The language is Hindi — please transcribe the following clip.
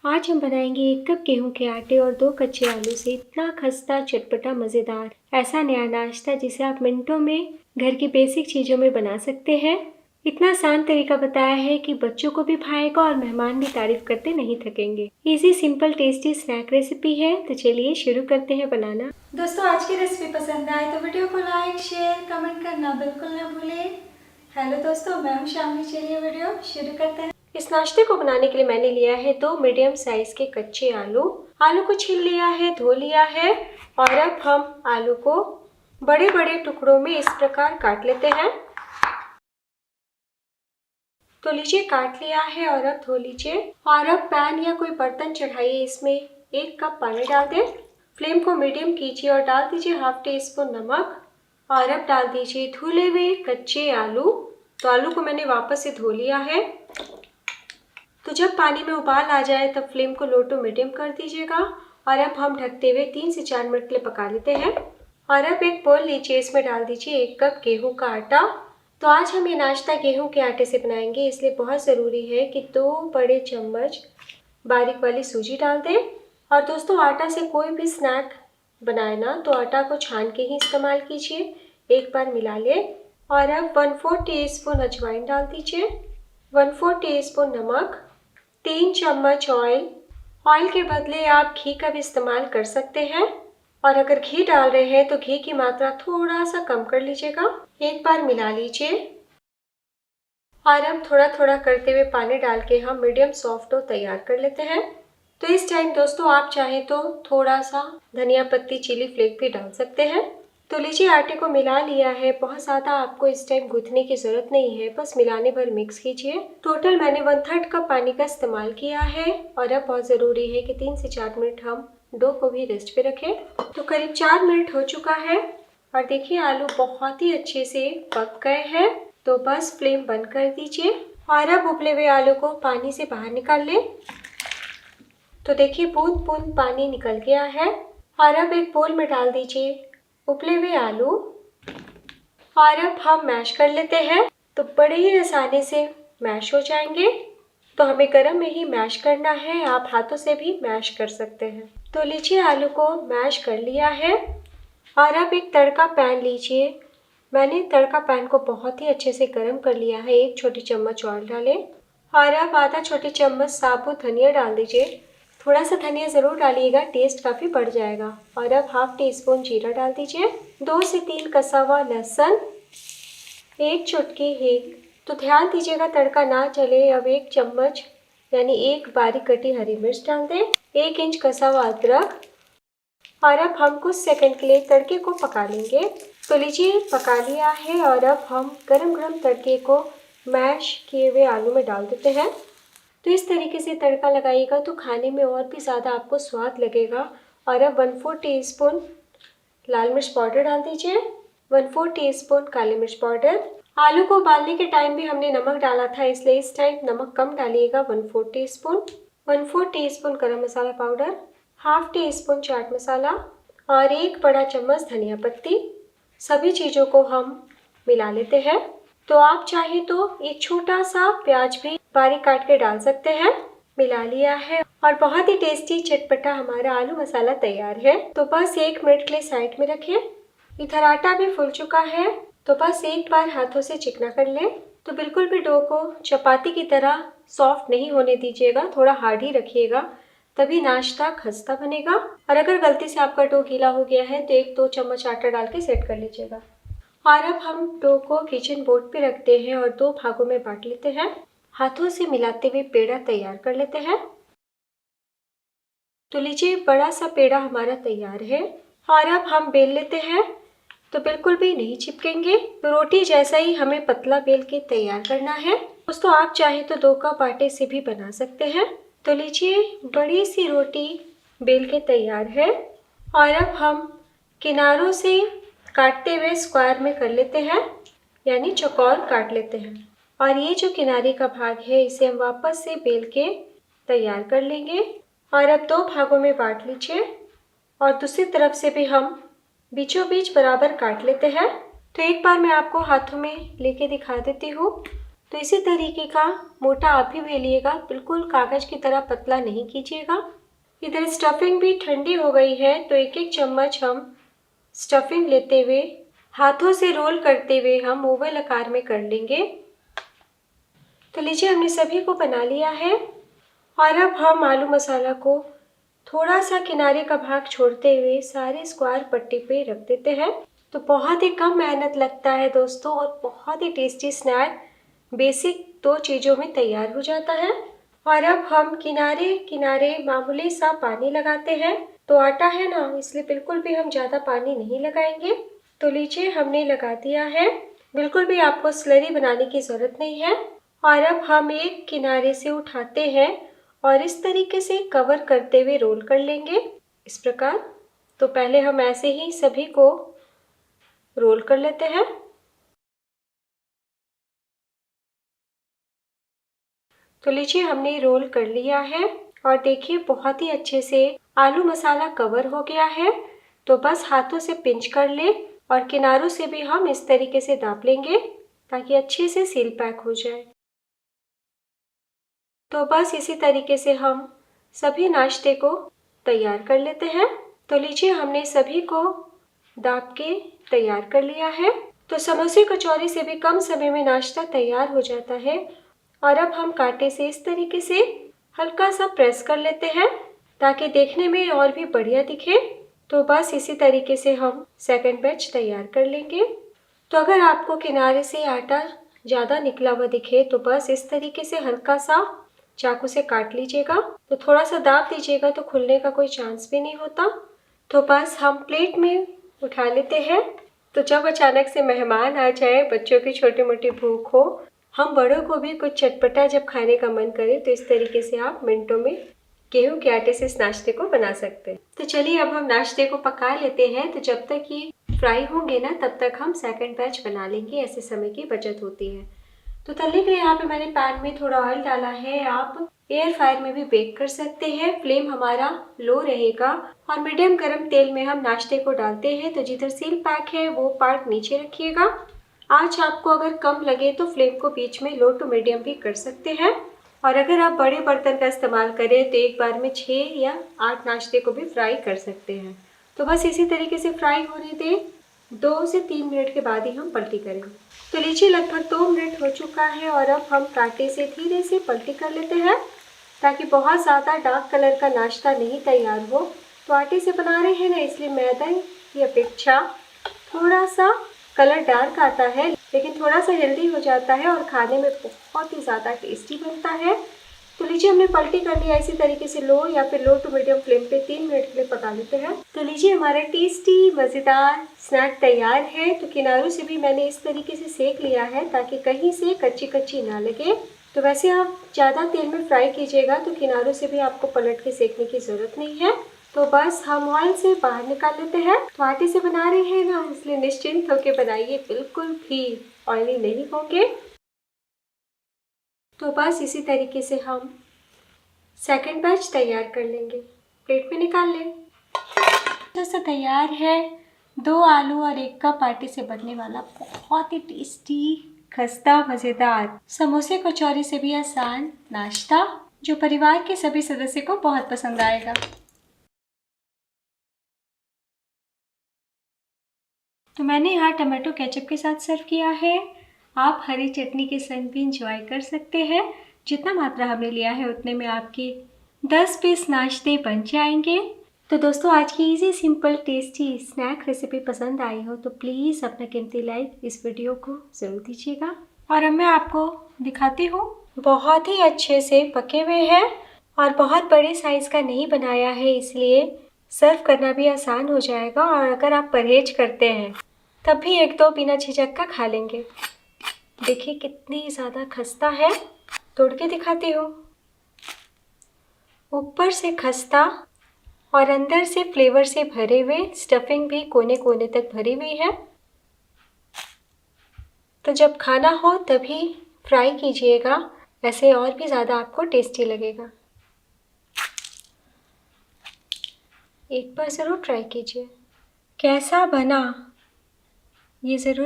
आज हम बनाएंगे 1 कप गेहूं के आटे और 2 कच्चे आलू से इतना खस्ता चटपटा मज़ेदार ऐसा नया नाश्ता जिसे आप मिनटों में घर की बेसिक चीज़ों में बना सकते हैं। इतना आसान तरीका बताया है कि बच्चों को भी भाएगा और मेहमान भी तारीफ करते नहीं थकेंगे। Easy simple tasty snack recipe है, तो चलिए शुरू करते हैं बनाना। दोस्तों, आज की रेसिपी पसंद आए तो वीडियो को लाइक शेयर कमेंट करना बिल्कुल ना भूलें। हेलो दोस्तों, मैं हूं शामली। चलिए वीडियो शुरू करते हैं। इस नाश्ते को बनाने के लिए मैंने लिया है 2 मीडियम साइज के कच्चे आलू। आलू को छील लिया है, धो लिया है और अब हम आलू को बड़े बड़े टुकड़ों में इस प्रकार काट लेते हैं। तो लीजिए, काट लिया है और अब धो लीजिए और अब पैन या कोई बर्तन चढ़ाइए, इसमें 1 कप पानी डाल दें। फ्लेम को मीडियम कीजिए और डाल दीजिए हाफ टी स्पून नमक और अब डाल दीजिए धुले हुए कच्चे आलू। तो आलू को मैंने वापस से धो लिया है। तो जब पानी में उबाल आ जाए तब फ्लेम को लो टू मीडियम कर दीजिएगा और अब हम ढकते हुए 3 से 4 मिनट के लिए पका लेते हैं। और अब एक बोल लीजिए, इसमें डाल दीजिए 1 कप गेहूं का आटा। तो आज हम ये नाश्ता गेहूं के आटे से बनाएंगे, इसलिए बहुत ज़रूरी है कि 2 बड़े चम्मच बारीक वाली सूजी डाल दें। और दोस्तों, आटा से कोई भी स्नैक बनाए ना तो आटा को छान के ही इस्तेमाल कीजिए। एक बार मिला लें और अब 1/4 टीस्पून अजवाइन डाल दीजिए, 1/4 टीस्पून नमक, 3 चम्मच ऑयल के बदले आप घी का भी इस्तेमाल कर सकते हैं। और अगर घी डाल रहे हैं तो घी की मात्रा थोड़ा सा कम कर लीजिएगा। एक बार मिला लीजिए और अब थोड़ा थोड़ा करते हुए पानी डाल के हम मीडियम सॉफ्ट डो तैयार कर लेते हैं। तो इस टाइम दोस्तों, आप चाहें तो थोड़ा सा धनिया पत्ती चिली फ्लेक भी डाल सकते हैं। तो लीजिए, आटे को मिला लिया है। बहुत ज़्यादा आपको इस टाइम गूंथने की ज़रूरत नहीं है, बस मिलाने भर मिक्स कीजिए। टोटल मैंने 1/3 कप पानी का इस्तेमाल किया है। और अब बहुत ज़रूरी है कि 3 से 4 मिनट हम डो को भी रेस्ट पे रखें। तो करीब 4 मिनट हो चुका है और देखिए आलू बहुत ही अच्छे से पक गए हैं। तो बस फ्लेम बंद कर दीजिए और अब उबले हुए आलू को पानी से बाहर निकाल लें। तो देखिए, बूंद बूंद पानी निकल गया है। और अब एक बोल में डाल दीजिए उबले हुए आलू और अब हम मैश कर लेते हैं। तो बड़े ही आसानी से मैश हो जाएंगे। तो हमें गरम में ही मैश करना है, आप हाथों से भी मैश कर सकते हैं। तो लीजिए, आलू को मैश कर लिया है और अब एक तड़का पैन लीजिए। मैंने तड़का पैन को बहुत ही अच्छे से गर्म कर लिया है। 1 छोटी चम्मच ऑयल डालें और अब आधा छोटी चम्मच साबुत धनिया डाल दीजिए। थोड़ा सा धनिया ज़रूर डालिएगा, टेस्ट काफ़ी बढ़ जाएगा। और अब हाफ टी स्पून जीरा डाल दीजिए, 2 से 3 कसा हुआ लहसुन, 1 चुटकी हींग। तो ध्यान दीजिएगा तड़का ना चले। अब 1 चम्मच यानी 1 बारीक कटी हरी मिर्च डाल दें, 1 इंच कसा हुआ अदरक। और अब हम कुछ सेकंड के लिए तड़के को पका लेंगे। तो लीजिए, पका लिया है और अब हम गरम गरम तड़के को मैश किए हुए आलू में डाल देते हैं। तो इस तरीके से तड़का लगाइएगा तो खाने में और भी ज़्यादा आपको स्वाद लगेगा। और अब 1/4 टीस्पून लाल मिर्च पाउडर डाल दीजिए, 1/4 टीस्पून काली मिर्च पाउडर। आलू को उबालने के टाइम भी हमने नमक डाला था, इसलिए इस टाइम नमक कम डालिएगा, 1/4 टीस्पून, 1/4 टीस्पून गरम मसाला powder, half tea spoon chaat masala और 1 बड़ा चम्मच धनिया पत्ती। सभी चीज़ों को हम मिला लेते हैं। तो आप चाहे तो एक छोटा सा प्याज भी बारीक काट के डाल सकते हैं। मिला लिया है और बहुत ही टेस्टी चटपटा हमारा आलू मसाला तैयार है। तो बस 1 मिनट के लिए साइड में रखें। इधर आटा भी फूल चुका है, तो बस एक बार हाथों से चिकना कर लें। तो बिल्कुल भी डो को चपाती की तरह सॉफ्ट नहीं होने दीजिएगा, थोड़ा हार्ड ही रखिएगा, तभी नाश्ता खस्ता बनेगा। और अगर गलती से आपका डो गीला हो गया है तो 1-2 चम्मच आटा डाल के सेट कर लीजिएगा। और अब हम डो को किचन बोर्ड पे रखते हैं और 2 भागों में बांट लेते हैं। हाथों से मिलाते हुए पेड़ा तैयार कर लेते हैं। तो लीजिए, बड़ा सा पेड़ा हमारा तैयार है और अब हम बेल लेते हैं। तो बिल्कुल भी नहीं चिपकेंगे। तो रोटी जैसा ही हमें पतला बेल के तैयार करना है। दोस्तों, आप चाहें तो 2 कप आटे से भी बना सकते हैं। तो लीजिए, बड़ी सी रोटी बेल के तैयार है और अब हम किनारों से काटते हुए स्क्वायर में कर लेते हैं, यानी चौकोर काट लेते हैं। और ये जो किनारे का भाग है इसे हम वापस से बेल के तैयार कर लेंगे। और अब 2 भागों में बांट लीजिए और दूसरी तरफ से भी हम बीचों बीच बराबर काट लेते हैं। तो एक बार मैं आपको हाथों में लेके दिखा देती हूँ। तो इसी तरीके का मोटा आप भी बेलिएगा, बिल्कुल कागज की तरह पतला नहीं कीजिएगा। इधर स्टफिंग भी ठंडी हो गई है तो एक एक चम्मच हम स्टफिंग लेते हुए हाथों से रोल करते हुए हम ओवल आकार में कर लेंगे। तो लीजिए हमने सभी को बना लिया है और अब हम आलू मसाला को थोड़ा सा किनारे का भाग छोड़ते हुए सारे स्क्वायर पट्टी पे रख देते हैं। तो बहुत ही कम मेहनत लगता है दोस्तों और बहुत ही टेस्टी स्नैक बेसिक 2 चीज़ों में तैयार हो जाता है। और अब हम किनारे किनारे मामूली सा पानी लगाते हैं। तो आटा है ना, इसलिए बिल्कुल भी हम ज़्यादा पानी नहीं लगाएंगे। तो लीजिए हमने लगा दिया है, बिल्कुल भी आपको स्लरी बनाने की ज़रूरत नहीं है। और अब हम एक किनारे से उठाते हैं और इस तरीके से कवर करते हुए रोल कर लेंगे इस प्रकार। तो पहले हम ऐसे ही सभी को रोल कर लेते हैं। तो लीजिए हमने रोल कर लिया है और देखिए बहुत ही अच्छे से आलू मसाला कवर हो गया है। तो बस हाथों से पिंच कर ले और किनारों से भी हम इस तरीके से दाब लेंगे ताकि अच्छे से सील पैक हो जाए। तो बस इसी तरीके से हम सभी नाश्ते को तैयार कर लेते हैं। तो लीजिए हमने सभी को दाब के तैयार कर लिया है। तो समोसे कचौरी से भी कम समय में नाश्ता तैयार हो जाता है। और अब हम कांटे से इस तरीके से हल्का सा प्रेस कर लेते हैं ताकि देखने में और भी बढ़िया दिखे। तो बस इसी तरीके से हम सेकंड बैच तैयार कर लेंगे। तो अगर आपको किनारे से आटा ज़्यादा निकला हुआ दिखे तो बस इस तरीके से हल्का सा चाकू से काट लीजिएगा। तो थोड़ा सा दाब दीजिएगा तो खुलने का कोई चांस भी नहीं होता। तो बस हम प्लेट में उठा लेते हैं। तो जब अचानक से मेहमान आ जाए, बच्चों की छोटी मोटी भूख हो, हम बड़ों को भी कुछ चटपटा जब खाने का मन करे तो इस तरीके से आप मिनटों में गेहूं के आटे से इस नाश्ते को बना सकते हैं। तो चलिए अब हम नाश्ते को पका लेते हैं। तो जब तक ये फ्राई होंगे ना तब तक हम सेकंड बैच बना लेंगे, ऐसे समय की बचत होती है। तो तलने के लिए यहाँ पे मैंने पैन में थोड़ा ऑयल डाला है। आप एयर फ्रायर में भी बेक कर सकते हैं। फ्लेम हमारा लो रहेगा और मीडियम गरम तेल में हम नाश्ते को डालते हैं। तो जिधर सील पैक है वो पार्ट नीचे रखिएगा। आँच आपको अगर कम लगे तो फ्लेम को बीच में लो टू मीडियम भी कर सकते हैं। और अगर आप बड़े बर्तन का इस्तेमाल करें तो एक बार में 6 या 8 नाश्ते को भी फ्राई कर सकते हैं। तो बस इसी तरीके से फ्राई होने दें। 2 से 3 मिनट के बाद ही हम पलटी करेंगे। तो लीजिए लगभग 2 मिनट हो चुका है और अब हम कांटे से धीरे से पलटी कर लेते हैं ताकि बहुत ज़्यादा डार्क कलर का नाश्ता नहीं तैयार हो। तो आटे से बना रहे हैं ना, इसलिए मैदा की अपेक्षा थोड़ा सा कलर डार्क आता है लेकिन थोड़ा सा हेल्दी हो जाता है और खाने में बहुत ही ज़्यादा टेस्टी बनता है। तो लीजिए हमने पलटी कर लिया। इसी तरीके से लो या फिर लो टू मीडियम फ्लेम पे 3 मिनट के लिए पका लेते हैं। तो लीजिए हमारा टेस्टी मज़ेदार स्नैक तैयार है। तो किनारों से भी मैंने इस तरीके से सेक लिया है ताकि कहीं से कच्ची कच्ची ना लगे। तो वैसे आप ज़्यादा तेल में फ्राई कीजिएगा तो किनारों से भी आपको पलट के सेकने की ज़रूरत नहीं है। तो बस हम ऑयल से बाहर निकाल लेते हैं। तो आटे से बना रहे हैं ना, इसलिए निश्चिंत होकर बनाइए, बिल्कुल भी ऑयली नहीं होंगे। तो बस इसी तरीके से हम सेकंड बैच तैयार कर लेंगे। प्लेट में निकाल लें। जैसा तैयार है 2 आलू और 1 कप आटे से बनने वाला बहुत ही टेस्टी खस्ता मज़ेदार समोसे कचौरी से भी आसान नाश्ता जो परिवार के सभी सदस्य को बहुत पसंद आएगा। तो मैंने यहाँ टमाटो केचप के साथ सर्व किया है। आप हरी चटनी के संग भी इंजॉय कर सकते हैं। जितना मात्रा हमने लिया है उतने में आपके 10 पीस नाश्ते बन जाएंगे। तो दोस्तों आज की easy simple tasty snack recipe पसंद आई हो तो प्लीज़ अपना कीमती लाइक इस वीडियो को ज़रूर दीजिएगा। और अब मैं आपको दिखाती हूँ, बहुत ही अच्छे से पके हुए हैं और बहुत बड़े साइज़ का नहीं बनाया है, इसलिए सर्व करना भी आसान हो जाएगा। और अगर आप परहेज करते हैं तब भी 1-2 बिना झिझक का खा लेंगे। देखिए कितनी ज़्यादा खस्ता है। तोड़ के दिखाती हूँ। ऊपर से खस्ता और अंदर से फ्लेवर से भरे हुए, स्टफिंग भी कोने कोने तक भरी हुई है। तो जब खाना हो तभी फ्राई कीजिएगा, ऐसे और भी ज़्यादा आपको टेस्टी लगेगा। एक बार ज़रूर ट्राई कीजिए। कैसा बना ये ज़रूर